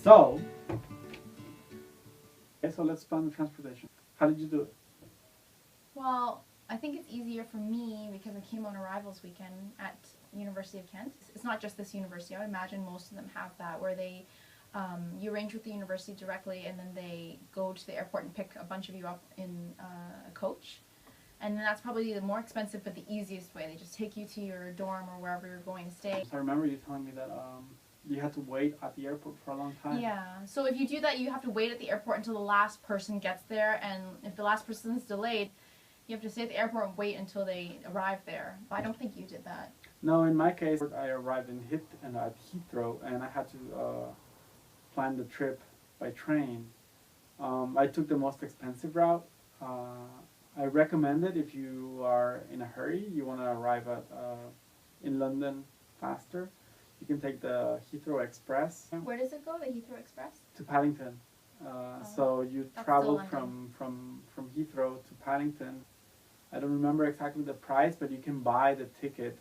So, okay, so let's plan the transportation. How did you do it? Well, I think it's easier for me because I came on arrivals weekend at University of Kent. It's not just this university. I would imagine most of them have that, where they you arrange with the university directly, and then they go to the airport and pick a bunch of you up in a coach. And then that's probably the more expensive but the easiest way. They just take you to your dorm or wherever you're going to stay. So I remember you telling me that you had to wait at the airport for a long time. Yeah, so if you do that, you have to wait at the airport until the last person gets there, and if the last person is delayed, you have to stay at the airport and wait until they arrive there. I don't think you did that. No, in my case, I arrived at Heathrow, and I had to plan the trip by train. I took the most expensive route. I recommend it if you are in a hurry, you want to arrive in London faster. You can take the Heathrow Express. Where does it go, the Heathrow Express? To Paddington. So you travel still from Heathrow to Paddington. I don't remember exactly the price, but you can buy the ticket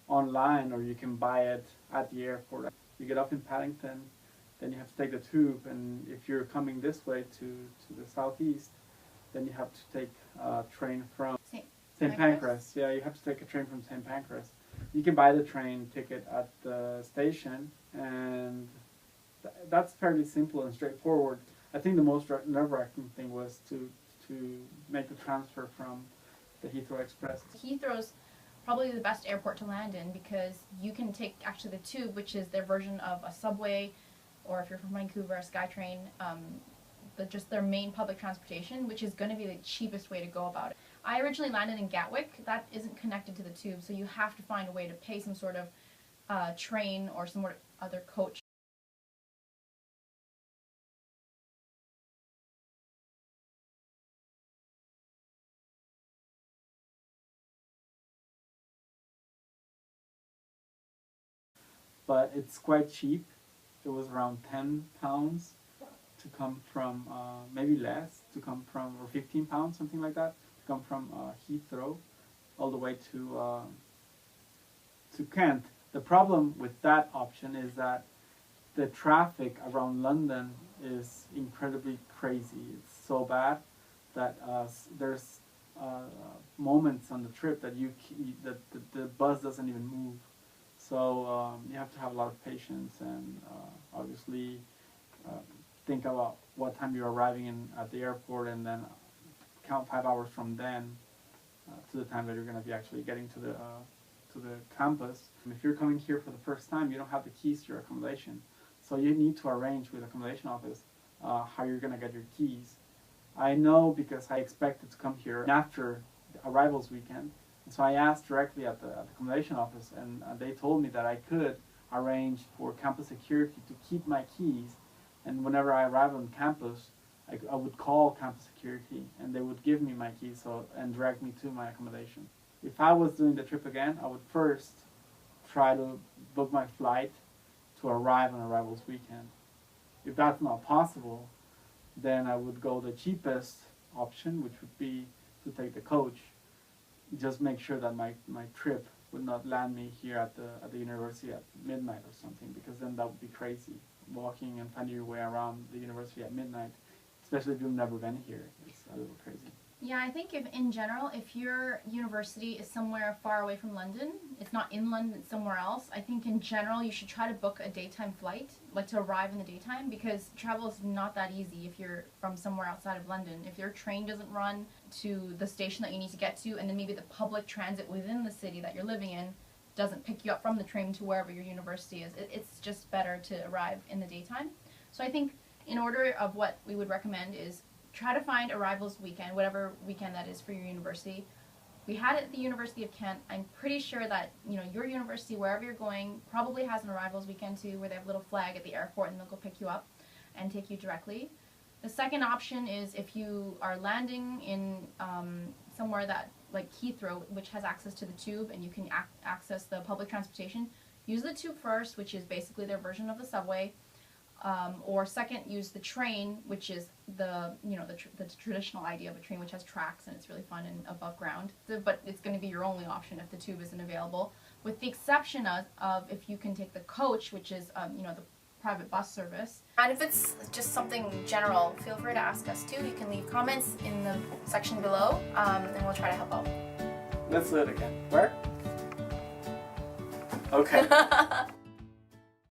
online, or you can buy it at the airport. You get off in Paddington, then you have to take the tube, and if you're coming this way to the southeast, then you have to take a train from St. Pancras. Yeah, you have to take a train from St. Pancras. You can buy the train ticket at the station, and that's fairly simple and straightforward. I think the most nerve-wracking thing was to make the transfer from the Heathrow Express. Heathrow's probably the best airport to land in because you can take actually the tube, which is their version of a subway, or if you're from Vancouver, a SkyTrain, just their main public transportation, which is going to be the cheapest way to go about it. I originally landed in Gatwick. That isn't connected to the tube, so you have to find a way to pay some sort of train or some other coach. But it's quite cheap. It was around £10 to come from, maybe less, to come from, or £15, something like that, to come from Heathrow all the way to Kent. The problem with that option is that the traffic around London is incredibly crazy. It's so bad that there's moments on the trip that the bus doesn't even move. So you have to have a lot of patience and obviously think about what time you're arriving at the airport, and then count 5 hours from then to the time that you're going to be actually getting to the campus. And if you're coming here for the first time, you don't have the keys to your accommodation, so you need to arrange with the accommodation office how you're going to get your keys. I know because I expected to come here after the arrivals weekend. So I asked directly at the accommodation office, and they told me that I could arrange for campus security to keep my keys, and whenever I arrived on campus, I would call campus security, and they would give me my keys and direct me to my accommodation. If I was doing the trip again, I would first try to book my flight to arrive on arrivals weekend. If that's not possible, then I would go the cheapest option, which would be to take the coach. Just make sure that my trip would not land me here at the university at midnight or something, because then that would be crazy. Walking and finding your way around the university at midnight, especially if you've never been here, it's a little crazy. Yeah, I think in general, if your university is somewhere far away from London, it's not in London, it's somewhere else, I think in general you should try to book a daytime flight, like to arrive in the daytime, because travel is not that easy if you're from somewhere outside of London. If your train doesn't run to the station that you need to get to, and then maybe the public transit within the city that you're living in doesn't pick you up from the train to wherever your university is, it's just better to arrive in the daytime. So I think in order of what we would recommend is try to find arrivals weekend, whatever weekend that is for your university. We had it at the University of Kent. I'm pretty sure that your university, wherever you're going, probably has an arrivals weekend too, where they have a little flag at the airport and they'll go pick you up and take you directly. The second option is if you are landing in somewhere that like Heathrow, which has access to the tube and you can access the public transportation, use the tube first, which is basically their version of the subway. Or second, use the train, which is the traditional idea of a train, which has tracks and it's really fun and above ground. But it's going to be your only option if the tube isn't available, with the exception of if you can take the coach, which is private bus service. And if it's just something general, feel free to ask us too. You can leave comments in the section below, and we'll try to help out. Let's do it again. Where? Okay.